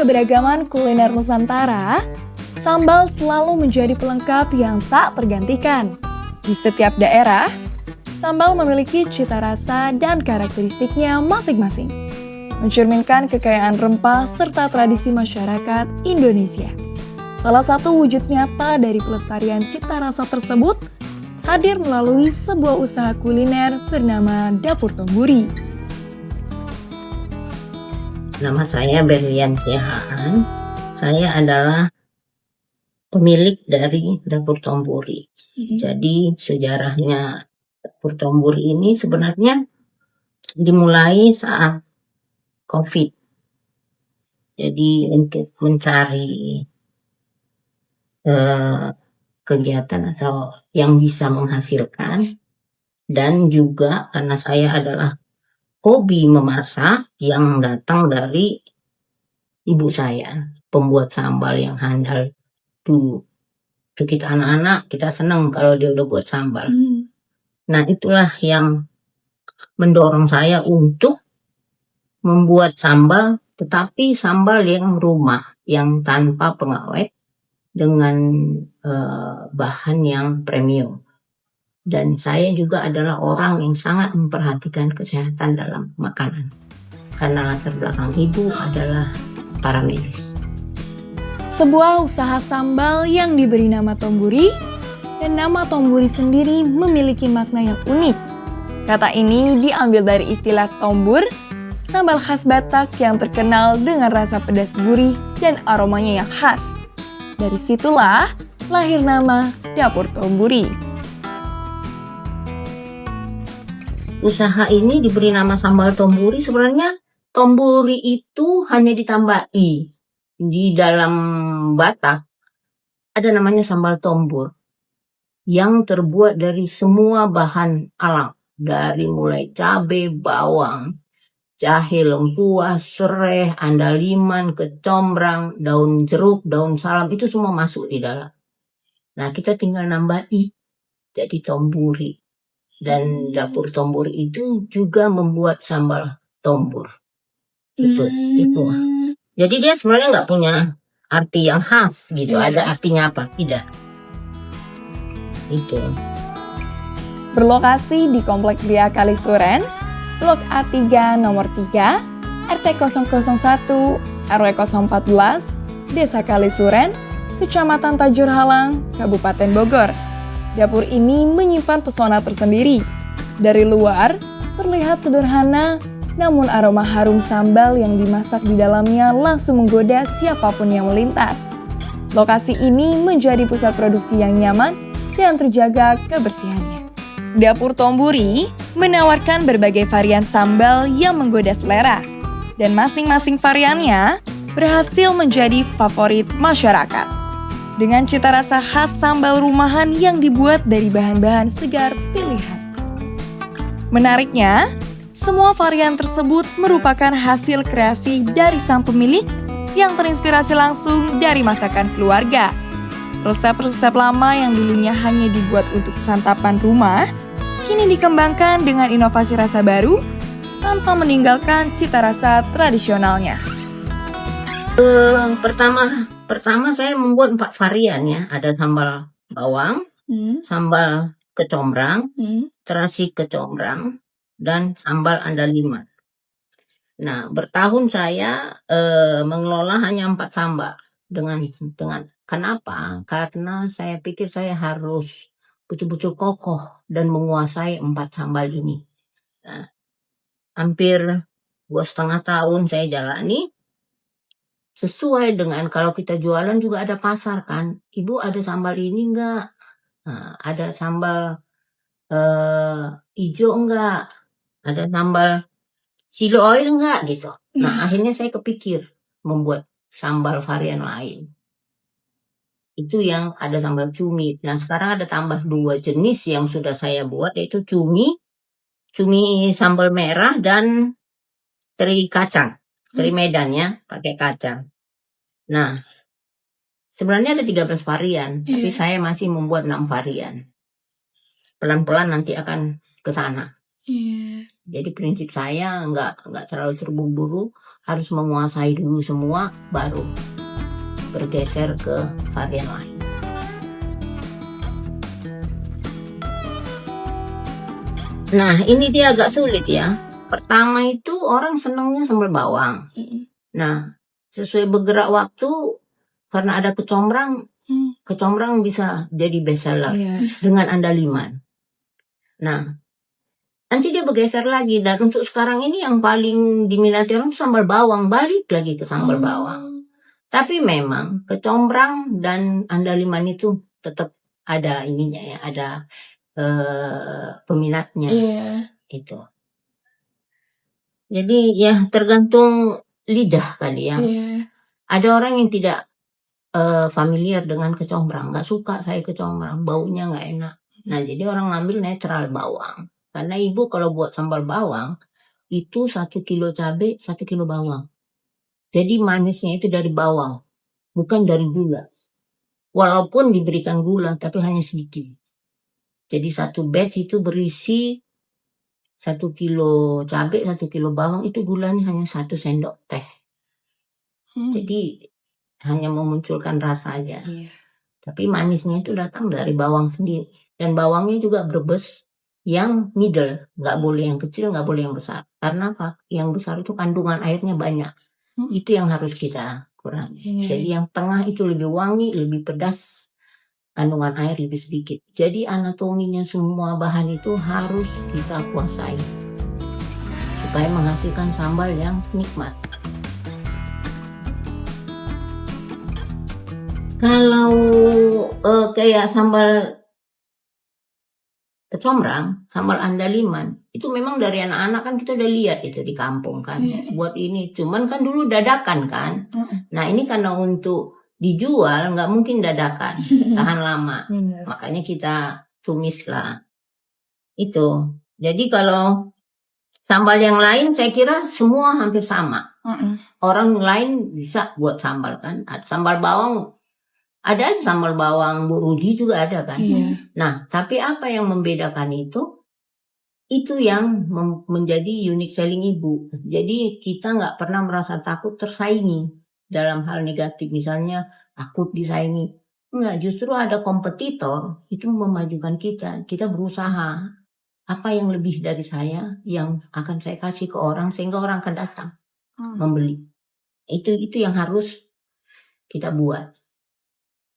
keberagaman kuliner Nusantara, sambal selalu menjadi pelengkap yang tak tergantikan. Di setiap daerah, sambal memiliki cita rasa dan karakteristiknya masing-masing, mencerminkan kekayaan rempah serta tradisi masyarakat Indonesia. Salah satu wujud nyata dari pelestarian cita rasa tersebut hadir melalui sebuah usaha kuliner bernama Dapur Tomburi. Nama saya Berlian Sihaan. Saya adalah pemilik dari Dapur Tomburi. Jadi sejarahnya Dapur Tomburi ini sebenarnya dimulai saat COVID. Jadi untuk mencari kegiatan atau yang bisa menghasilkan, dan juga karena saya adalah hobi memasak yang datang dari ibu saya, pembuat sambal yang handal dulu. Itu kita anak-anak, kita senang kalau dia udah buat sambal. Nah, itulah yang mendorong saya untuk membuat sambal, tetapi sambal yang rumah, yang tanpa pengawet, dengan bahan yang premium. Dan saya juga adalah orang yang sangat memperhatikan kesehatan dalam makanan. Karena latar belakang ibu adalah para medis. Sebuah usaha sambal yang diberi nama Tomburi, dan nama Tomburi sendiri memiliki makna yang unik. Kata ini diambil dari istilah tombur, sambal khas Batak yang terkenal dengan rasa pedas gurih dan aromanya yang khas. Dari situlah lahir nama Dapur Tomburi. Usaha ini diberi nama sambal Tomburi. Sebenarnya Tomburi itu hanya ditambahi. Di dalam Batak ada namanya sambal tombur yang terbuat dari semua bahan alam. Dari mulai cabai, bawang, jahe, lengkuas, sereh, andaliman, kecombrang, daun jeruk, daun salam, itu semua masuk di dalam. Nah, kita tinggal nambahi jadi Tomburi. Dan Dapur Tomburi itu juga membuat sambal tombur. Itu. Jadi dia sebenarnya nggak punya arti yang khas gitu. Ada artinya apa? Tidak. Itu. Berlokasi di Komplek Gria Kalisuren, Blok A3 nomor 3, RT 001, RW 014, Desa Kalisuren, Kecamatan Tajur Halang, Kabupaten Bogor. Dapur ini menyimpan pesona tersendiri. Dari luar, terlihat sederhana, namun aroma harum sambal yang dimasak di dalamnya langsung menggoda siapapun yang melintas. Lokasi ini menjadi pusat produksi yang nyaman dan terjaga kebersihannya. Dapur Tomburi menawarkan berbagai varian sambal yang menggoda selera, dan masing-masing variannya berhasil menjadi favorit masyarakat. Dengan cita rasa khas sambal rumahan yang dibuat dari bahan-bahan segar pilihan. Menariknya, semua varian tersebut merupakan hasil kreasi dari sang pemilik yang terinspirasi langsung dari masakan keluarga. Resep-resep lama yang dulunya hanya dibuat untuk santapan rumah, kini dikembangkan dengan inovasi rasa baru tanpa meninggalkan cita rasa tradisionalnya. Pertama saya membuat 4 varian ya. Ada sambal bawang, sambal kecombrang, terasi kecombrang, dan sambal andaliman. Nah, bertahun saya mengelola hanya 4 sambal. Dengan kenapa? Karena saya pikir saya harus betul-betul kokoh dan menguasai 4 sambal ini. Nah, hampir 2,5 tahun saya jalani. Sesuai dengan kalau kita jualan juga ada pasar kan. Ibu ada sambal ini enggak? Nah, ada sambal hijau enggak? Ada sambal silo oil enggak gitu. Nah, akhirnya saya kepikir membuat sambal varian lain. Itu yang ada sambal cumi. Nah, sekarang ada tambah 2 jenis yang sudah saya buat, yaitu cumi sambal merah, dan teri kacang. Teri Medan ya, pakai kacang. Nah, sebenarnya ada 13 varian, tapi saya masih membuat 6 varian. Pelan-pelan nanti akan ke sana. Iya. Jadi prinsip saya nggak terlalu terburu-buru, harus menguasai dulu semua, baru bergeser ke varian lain. Nah, ini dia agak sulit ya. Pertama itu orang senangnya sambal bawang. Nah, sesuai bergerak waktu, karena ada kecombrang, kecombrang bisa jadi bestseller dengan andaliman. Nah, nanti dia bergeser lagi, dan untuk sekarang ini yang paling diminati orang sambal bawang, balik lagi ke sambal bawang. Tapi memang kecombrang dan andaliman itu tetap ada ininya ya, ada peminatnya. Itu. Jadi ya tergantung lidah kali ya. Ada orang yang tidak familiar dengan kecombrang, nggak suka saya kecombrang, baunya nggak enak. Nah, jadi orang ngambil netral bawang. Karena ibu kalau buat sambal bawang itu 1 kilo cabai, 1 kilo bawang. Jadi manisnya itu dari bawang, bukan dari gula. Walaupun diberikan gula, tapi hanya sedikit. Jadi satu batch itu berisi 1 kilo cabai, 1 kilo bawang, itu gulanya hanya 1 sendok teh. Jadi hanya memunculkan rasa aja. Tapi manisnya itu datang dari bawang sendiri. Dan bawangnya juga Brebes yang middle. Nggak boleh yang kecil, nggak boleh yang besar. Karena apa? Yang besar itu kandungan airnya banyak. Itu yang harus kita kurangi. Jadi yang tengah itu lebih wangi, lebih pedas. Kandungan air lebih sedikit. Jadi anatominya semua bahan itu harus kita kuasai. Supaya menghasilkan sambal yang nikmat. Kalau kayak sambal kecombrang, sambal andaliman, itu memang dari anak-anak kan kita udah lihat itu di kampung kan. Buat ini, cuman kan dulu dadakan kan. Nah, ini karena untuk dijual nggak mungkin dadakan, tahan lama. Makanya kita tumis lah. Itu. Jadi kalau sambal yang lain saya kira semua hampir sama. Orang lain bisa buat sambal kan. Sambal bawang, ada sambal bawang Bu Rudi juga ada kan. Nah, tapi apa yang membedakan itu yang menjadi unique selling ibu. Jadi kita nggak pernah merasa takut tersaingi dalam hal negatif, misalnya takut disaingi. Enggak, justru ada kompetitor itu memajukan kita. Kita berusaha apa yang lebih dari saya yang akan saya kasih ke orang sehingga orang akan datang membeli. Itu yang harus kita buat.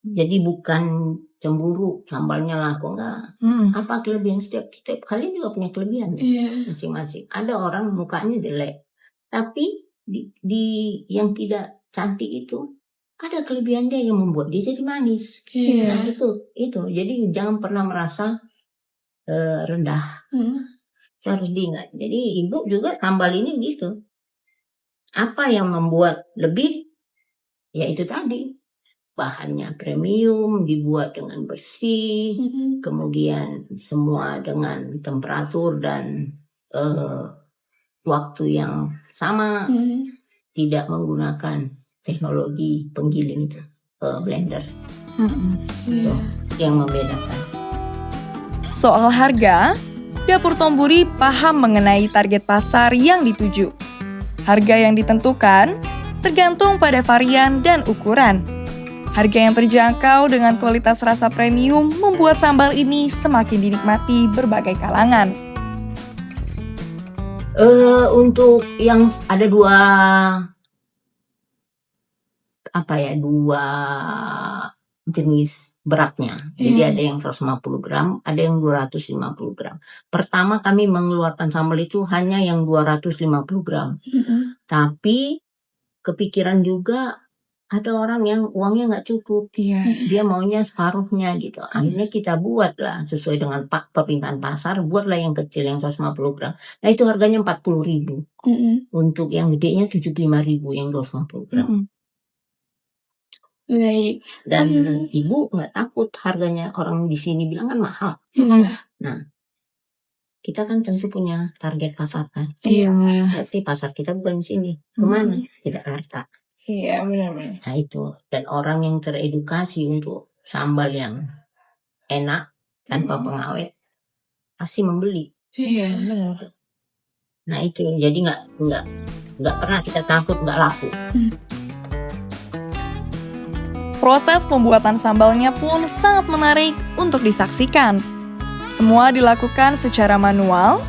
Jadi bukan cemburu sambalnya laku, enggak. Apa kelebihan setiap kalian juga punya kelebihan masing-masing. Ada orang mukanya jelek, tapi di yang tidak cantik itu ada kelebihan dia yang membuat dia jadi manis. Nah, itu. Jadi jangan pernah merasa rendah. Harus diingat. Jadi ibu juga sambal ini gitu. Apa yang membuat lebih? Ya itu tadi. Bahannya premium, dibuat dengan bersih, kemudian semua dengan temperatur dan waktu yang sama, tidak menggunakan teknologi penggiling itu, blender. Itu yang membedakan. Soal harga, Dapur Tomburi paham mengenai target pasar yang dituju. Harga yang ditentukan tergantung pada varian dan ukuran. Harga yang terjangkau dengan kualitas rasa premium membuat sambal ini semakin dinikmati berbagai kalangan. Untuk yang ada dua jenis beratnya. Jadi ada yang 150 gram, ada yang 250 gram. Pertama kami mengeluarkan sambal itu hanya yang 250 gram. Tapi kepikiran juga ada orang yang uangnya nggak cukup. Dia maunya separuhnya gitu. Akhirnya kita buatlah sesuai dengan permintaan pasar, buatlah yang kecil yang 150 gram. Nah itu harganya 40.000. Untuk yang gedenya 75.000 yang 250 gram. Baik. Dan ibu nggak takut harganya, orang di sini bilang kan mahal. Nah, kita kan tentu punya target pasar kan. Berarti pasar kita bukan di sini. Kemana? Di Jakarta. Iya, benar-benar. Nah itu. Dan orang yang teredukasi untuk sambal yang enak tanpa pengawet pasti membeli. Iya, benar. Nah itu, jadi nggak pernah kita takut nggak laku. Proses pembuatan sambalnya pun sangat menarik untuk disaksikan. Semua dilakukan secara manual,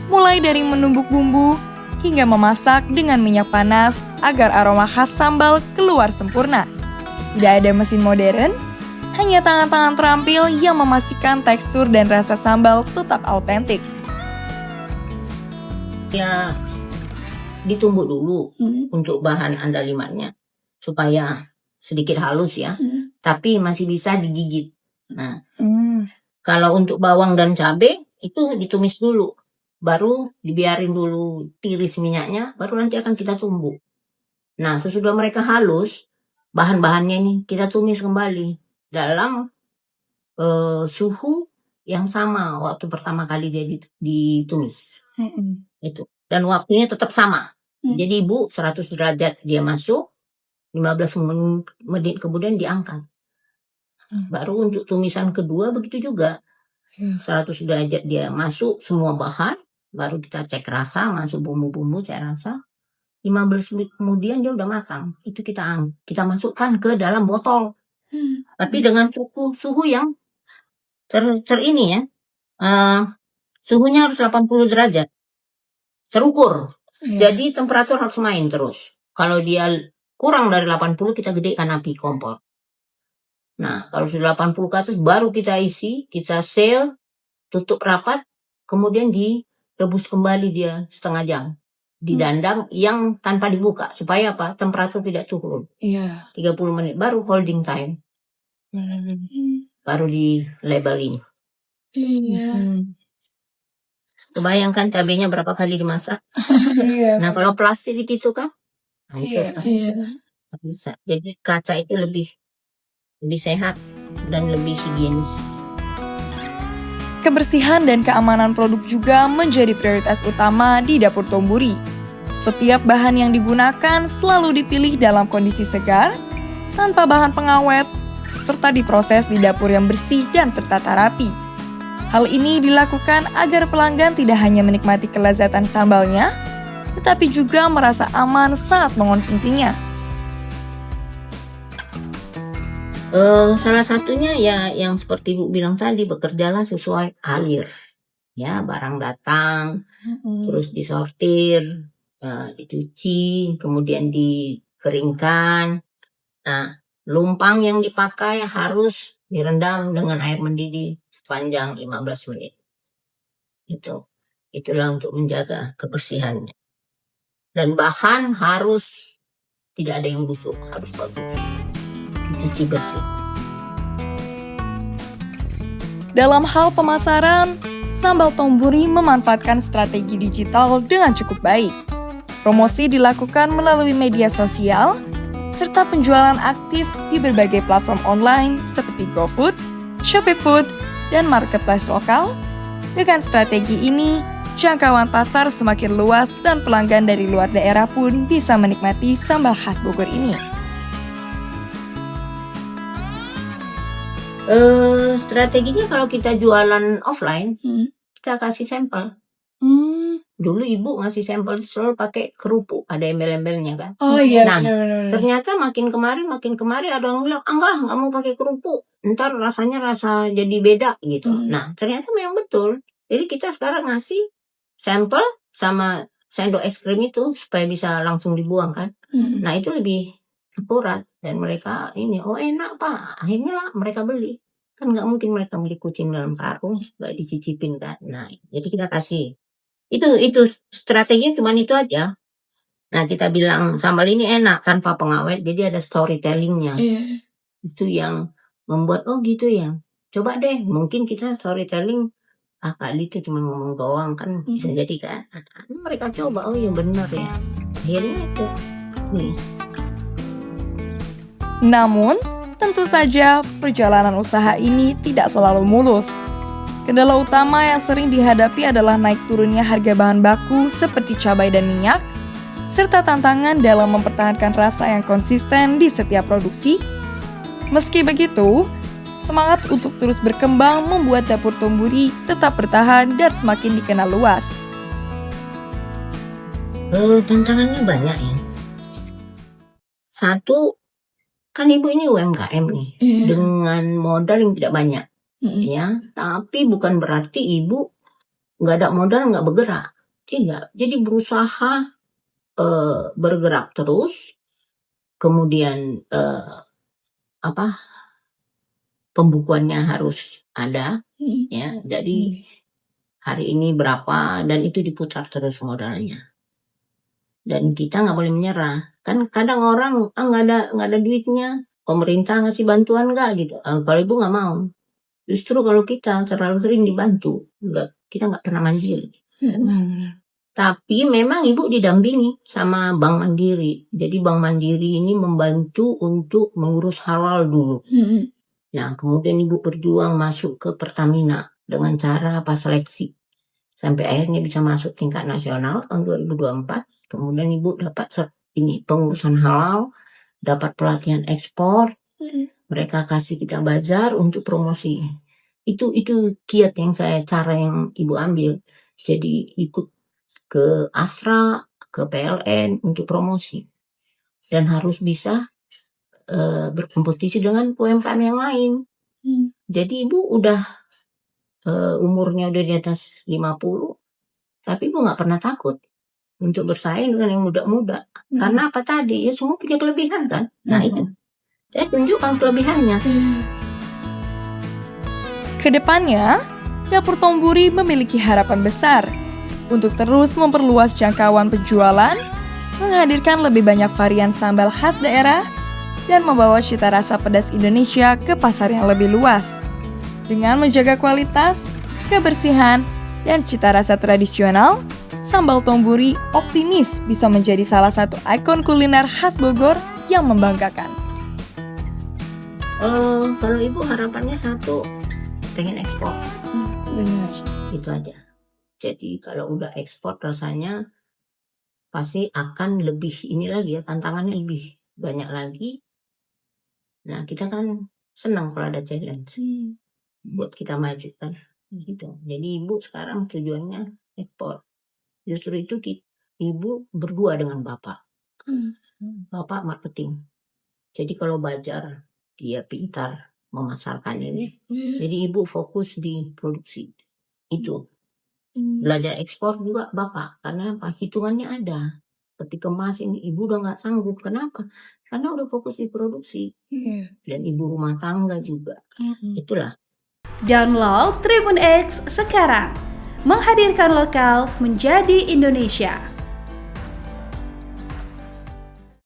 mulai dari menumbuk bumbu hingga memasak dengan minyak panas agar aroma khas sambal keluar sempurna. Tidak ada mesin modern, hanya tangan-tangan terampil yang memastikan tekstur dan rasa sambal tetap autentik. Ya ditumbuk dulu untuk bahan andalimannya supaya sedikit halus ya, tapi masih bisa digigit. Nah, kalau untuk bawang dan cabai itu ditumis dulu, baru dibiarin dulu tiris minyaknya, baru nanti akan kita tumbuk. Nah, sesudah mereka halus, bahan-bahannya ini kita tumis kembali dalam suhu yang sama waktu pertama kali dia ditumis. Itu. Dan waktunya tetap sama. Jadi Ibu 100 derajat dia masuk, 15 menit kemudian diangkat. Baru untuk tumisan kedua begitu juga. 100 derajat dia masuk semua bahan, baru kita cek rasa, masuk bumbu-bumbu, cek rasa. 15 menit kemudian dia udah matang. Itu kita masukkan ke dalam botol. Tapi dengan suhu yang ini ya. Suhunya harus 80 derajat. Terukur. Jadi temperatur harus main terus. Kalau dia kurang dari 80 kita gedekan api kompor. Nah, kalau sudah 80 ke atas baru kita isi, kita seal, tutup rapat, kemudian direbus kembali dia setengah jam. Didandang yang tanpa dibuka supaya apa? Temperatur tidak turun. 30 menit baru holding time. Baru di labelin. Kebayangkan cabenya berapa kali dimasak? Nah, kalau plastik itu kan hancur. Bisa. Jadi kaca itu lebih sehat dan lebih higienis. Kebersihan dan keamanan produk juga menjadi prioritas utama di dapur Tomburi. Setiap bahan yang digunakan selalu dipilih dalam kondisi segar, tanpa bahan pengawet, serta diproses di dapur yang bersih dan tertata rapi. Hal ini dilakukan agar pelanggan tidak hanya menikmati kelezatan sambalnya, tetapi juga merasa aman saat mengonsumsinya. Salah satunya ya yang seperti Ibu bilang tadi, bekerjalah sesuai alir. Ya, barang datang, terus disortir, dicuci, kemudian dikeringkan. Nah, lumpang yang dipakai harus direndam dengan air mendidih sepanjang 15 menit. Itulah untuk menjaga kebersihannya. Dan bahan harus tidak ada yang busuk, harus bagus. Dicuci bersih. Dalam hal pemasaran, Sambal Tomburi memanfaatkan strategi digital dengan cukup baik. Promosi dilakukan melalui media sosial, serta penjualan aktif di berbagai platform online seperti GoFood, ShopeeFood, dan marketplace lokal. Dengan strategi ini, jangkauan pasar semakin luas dan pelanggan dari luar daerah pun bisa menikmati sambal khas Bogor ini. Strateginya kalau kita jualan offline, kita kasih sampel. Dulu Ibu ngasih sampel selalu pakai kerupuk, ada embel-embelnya kan. Nah, ternyata makin kemari ada yang bilang, enggak mau pakai kerupuk, ntar rasanya jadi beda gitu. Nah, ternyata memang betul. Jadi kita sekarang ngasih sampel sama sendok es krim itu supaya bisa langsung dibuang kan. Nah, itu lebih akurat dan mereka enak Pak, akhirnya mereka beli. Kan nggak mungkin mereka beli kucing dalam karung, nggak dicicipin kan. Nah, jadi kita kasih. Itu strateginya cuma itu aja. Nah, kita bilang sambal ini enak tanpa pengawet, jadi ada storytellingnya. Itu yang membuat gitu ya. Coba deh, mungkin kita storytelling Kak itu cuma ngomong doang kan bisa jadi kan. Mereka coba, yang benar ya. Akhirnya itu. Namun, tentu saja perjalanan usaha ini tidak selalu mulus. Kendala utama yang sering dihadapi adalah naik turunnya harga bahan baku seperti cabai dan minyak, serta tantangan dalam mempertahankan rasa yang konsisten di setiap produksi. Meski begitu, Semangat untuk terus berkembang membuat dapur Tomburi tetap bertahan dan semakin dikenal luas. Tantangannya banyak ya. Satu, kan ibu ini UMKM nih, dengan modal yang tidak banyak, ya. Tapi bukan berarti ibu nggak ada modal nggak bergerak, tidak. Jadi berusaha bergerak terus, kemudian pembukuannya harus ada, ya. Jadi hari ini berapa dan itu diputar terus modalnya. Dan kita nggak boleh menyerah. Kan kadang orang nggak ada duitnya, pemerintah ngasih bantuan nggak gitu. Kalau ibu nggak mau. Justru kalau kita terlalu sering dibantu, kita nggak pernah mandiri. Tapi memang ibu didampingi sama Bank Mandiri. Jadi Bank Mandiri ini membantu untuk mengurus halal dulu. Nah, kemudian ibu berjuang masuk ke Pertamina dengan cara seleksi. Sampai akhirnya bisa masuk tingkat nasional tahun 2024. Kemudian ibu dapat pengurusan halal, dapat pelatihan ekspor. Mereka kasih kita bazar untuk promosi. Itu kiat cara yang ibu ambil. Jadi ikut ke Astra, ke PLN untuk promosi. Dan harus bisa berkompetisi dengan UMKM yang lain. Jadi ibu udah umurnya udah di atas 50, tapi ibu nggak pernah takut untuk bersaing dengan yang muda-muda. Karena apa tadi? Ya semua punya kelebihan kan? Nah itu. Saya tunjukkan kelebihannya. Kedepannya, dapur Tomburi memiliki harapan besar untuk terus memperluas jangkauan penjualan, menghadirkan lebih banyak varian sambal khas daerah, dan membawa cita rasa pedas Indonesia ke pasar yang lebih luas. Dengan menjaga kualitas, kebersihan, dan cita rasa tradisional, sambal Tomburi optimis bisa menjadi salah satu ikon kuliner khas Bogor yang membanggakan. Kalau ibu harapannya satu, pengen ekspor. Benar. Itu aja. Jadi kalau udah ekspor rasanya pasti akan lebih ini lagi ya, tantangannya lebih banyak lagi. Nah kita kan senang kalau ada challenge buat kita maju kan. Gitu. Jadi ibu sekarang tujuannya ekspor. Justru itu ibu berdua dengan bapak. Bapak marketing. Jadi kalau Bajar dia pintar memasarkan ini. Jadi ibu fokus di produksi. Itu. Belajar ekspor juga bapak. Karena apa? Hitungannya ada. Ketika kemas ini ibu udah nggak sanggup. Kenapa? Karena udah fokus di produksi. Dan ibu rumah tangga juga. Itulah. Download Tribun X sekarang. Menghadirkan lokal menjadi Indonesia.